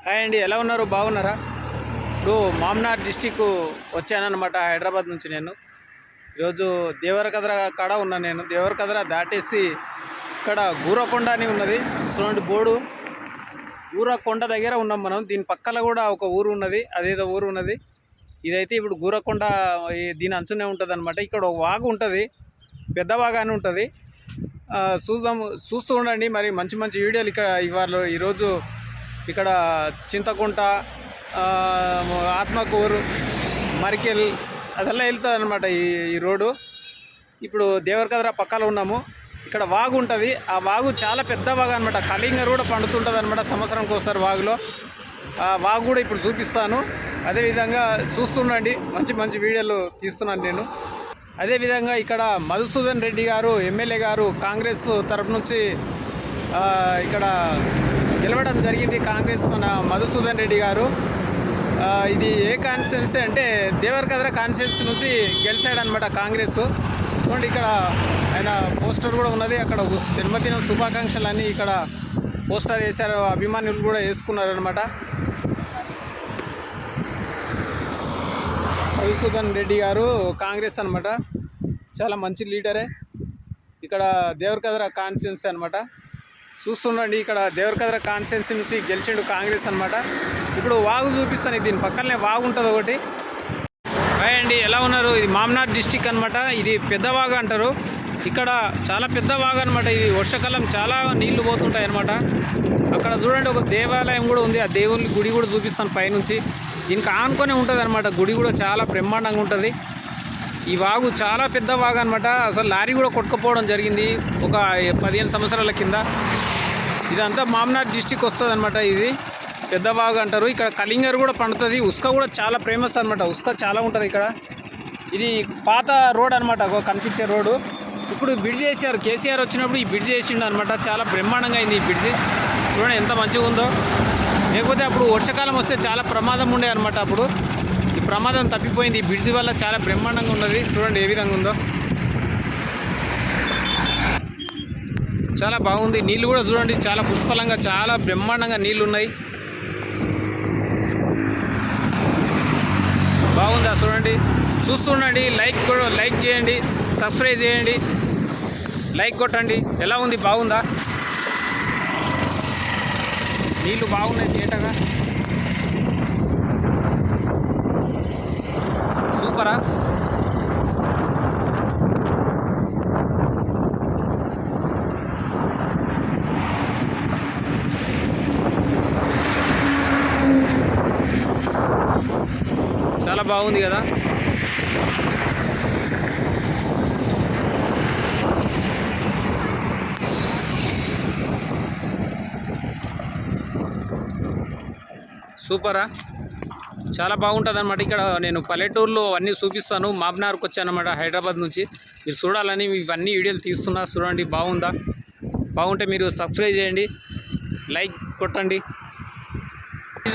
Hi అండి, ఎలా ఉన్నారు? బాగున్నారా? ఇప్పుడు మామ్నార్ డిస్టిక్ వచ్చానన్నమాట హైదరాబాద్ నుంచి. నేను ఈరోజు దేవరకద్ర కాడ ఉన్నాను. నేను దేవరకద్ర దాటేసి ఇక్కడ గూరకొండ అని ఉన్నది చూడండి బోర్డు. గూరకొండ దగ్గర ఉన్నాం మనం. దీని పక్కన కూడా ఒక ఊరు ఉన్నది, అదేదో ఊరు ఉన్నది. ఇదైతే ఇప్పుడు గూరకొండ దీని అంచునే ఉంటుంది అనమాట. ఇక్కడ ఒక వాగు ఉంటుంది, పెద్ద వాగు అని ఉంటుంది. చూస్తూ ఉండండి. మరి మంచి మంచి వీడియోలు ఇక్కడ ఇవాళ ఈరోజు ఇక్కడ చింతకుంట, ఆత్మకూరు, మరికెల్ అదెల్లా వెళ్తుంది అనమాట ఈ రోడ్డు. ఇప్పుడు దేవరకద్ర పక్కన ఉన్నాము. ఇక్కడ వాగు ఉంటుంది. ఆ వాగు చాలా పెద్ద వాగు అనమాట. కలింగర్ కూడా పండుతుంటుంది అనమాట సంవత్సరంకి ఒకసారి వాగులో. ఆ వాగు కూడా ఇప్పుడు చూపిస్తాను. అదేవిధంగా చూస్తుండండి, మంచి మంచి వీడియోలు తీస్తున్నాను నేను. అదేవిధంగా ఇక్కడ మధుసూదన్ రెడ్డి గారు ఎమ్మెల్యే గారు కాంగ్రెస్ తరఫు నుంచి ఇక్కడ గెలవడం జరిగింది. కాంగ్రెస్ మన మధుసూదన్ రెడ్డి గారు. ఇది ఏ కాన్స్టిట్యున్సీ అంటే దేవరకద్ర కాన్స్టిట్యున్సీ నుంచి గెలిచాడనమాట కాంగ్రెస్. చూడండి, ఇక్కడ ఆయన పోస్టర్ కూడా ఉన్నది. అక్కడ జన్మదినం శుభాకాంక్షలు అన్నీ ఇక్కడ పోస్టర్ వేశారు. అభిమానులు కూడా వేసుకున్నారు అనమాట. మధుసూదన్ రెడ్డి గారు కాంగ్రెస్ అనమాట. చాలా మంచి లీడరే. ఇక్కడ దేవరకద్ర కాన్స్టిట్యున్సీ అనమాట. చూస్తుండండి, ఇక్కడ దేవరకద్ర కాన్స్టిట్యున్సీ నుంచి గెలిచిండు కాంగ్రెస్ అనమాట. ఇప్పుడు వాగు చూపిస్తాను. దీని పక్కనే వాగు ఉంటుంది ఒకటి. హాయ్ అండి, ఎలా ఉన్నారు? ఇది మామ్నార్ డిస్టిక్ అనమాట. ఇది పెద్ద వాగు అంటారు. ఇక్కడ చాలా పెద్ద వాగు అనమాట. ఇది వర్షాకాలం చాలా నీళ్లు పోతుంటాయి అనమాట. అక్కడ చూడండి, ఒక దేవాలయం కూడా ఉంది. ఆ దేవుని గుడి కూడా చూపిస్తాను పైనుంచి. దీనికి ఆనుకొని ఉంటుంది అనమాట. గుడి కూడా చాలా బ్రహ్మాండంగా ఉంటుంది. ఈ వాగు చాలా పెద్ద వాగు అనమాట. అసలు లారీ కూడా కొట్టుకుపోవడం జరిగింది ఒక 15 సంవత్సరాల కింద. ఇదంతా మామ్నార్ డిస్టిక్ వస్తుంది అనమాట. ఇది పెద్ద వాగు అంటారు. ఇక్కడ కలింగర్ కూడా పండుతుంది. ఉస్క కూడా చాలా ఫేమస్ అనమాట. ఉస్క చాలా ఉంటుంది ఇక్కడ. ఇది పాత రోడ్ అనమాట, కనిపించే రోడ్డు. ఇప్పుడు బ్రిడ్జ్ చేశారు. కేసీఆర్ వచ్చినప్పుడు ఈ బ్రిడ్జ్ చేసిండు అనమాట. చాలా బ్రహ్మాండంగా అయింది ఈ బ్రిడ్జ్. చూడండి ఎంత మంచిగా ఉందో. లేకపోతే అప్పుడు వర్షాకాలం వస్తే చాలా ప్రమాదం ఉండే అనమాట. అప్పుడు ఈ ప్రమాదం తప్పిపోయింది ఈ బ్రిడ్జ్ వల్ల. చాలా బ్రహ్మాండంగా ఉన్నది. చూడండి ఏ విధంగా ఉందో. చాలా బాగుంది. నీళ్ళు కూడా చూడండి, చాలా పుష్కలంగా చాలా బ్రహ్మాండంగా నీళ్ళు ఉన్నాయి. బాగుందా? చూడండి, చూస్తుండండి. లైక్ చేయండి, సబ్స్క్రైబ్ చేయండి, లైక్ కొట్టండి. ఎలా ఉంది? బాగుందా? నీళ్ళు బాగున్నాయి తేటగా. సూపరా? చాలా బాగుంది కదా. సూపరా? చాలా బాగుంటుంది అనమాట. ఇక్కడ నేను పల్లెటూరులో అన్నీ చూపిస్తాను. మామ్నార్కి వచ్చానమాట హైదరాబాద్ నుంచి. మీరు చూడాలని ఇవన్నీ వీడియోలు తీస్తున్నా. చూడండి బాగుందా? బాగుంటే మీరు సబ్స్క్రైబ్ చేయండి, లైక్ కొట్టండి.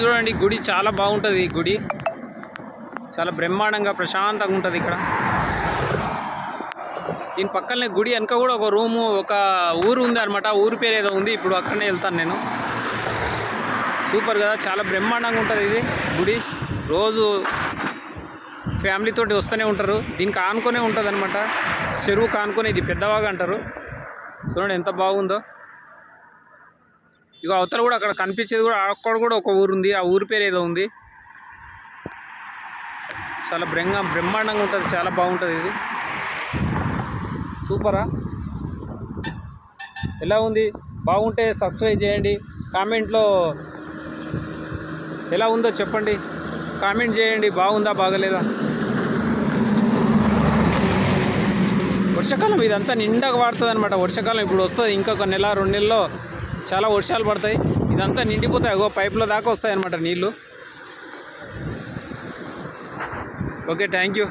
చూడండి, గుడి చాలా బాగుంటుంది. ఈ గుడి చాలా బ్రహ్మాండంగా ప్రశాంతంగా ఉంటుంది ఇక్కడ. దీని పక్కనే గుడి వెనక కూడా ఒక రూము, ఒక ఊరు ఉంది అనమాట. ఊరు పేరు ఏదో ఉంది. ఇప్పుడు అక్కడనే వెళ్తాను నేను. సూపర్ కదా, చాలా బ్రహ్మాండంగా ఉంటుంది ఇది గుడి. రోజు ఫ్యామిలీతోటి వస్తూనే ఉంటారు. దీనికి ఆనుకొనే ఉంటుంది అనమాట. చెరువు కానుకొని. ఇది పెద్దవాగా అంటారు. చూడండి ఎంత బాగుందో. ఇక అవతల కూడా అక్కడ కనిపించేది కూడా, అక్కడ కూడా ఒక ఊరు ఉంది. ఆ ఊరి పేరు ఏదో ఉంది. చాలా బ్రహ్మాండంగా ఉంటుంది. చాలా బాగుంటుంది ఇది. సూపరా? ఎలా ఉంది? బాగుంటే సబ్స్క్రైబ్ చేయండి. కామెంట్లో ఎలా ఉందో చెప్పండి. కామెంట్ చేయండి. బాగుందా బాగలేదా? వర్షాకాలం ఇదంతా నిండాగా వాడుతుంది అనమాట. వర్షాకాలం ఇప్పుడు వస్తుంది. ఇంకొక నెల 2 నెలల్లో చాలా వర్షాలు పడతాయి. ఇదంతా నిండిపోతాయి. పైపులో దాకా వస్తాయి అన్నమాట నీళ్ళు. Okay, thank you.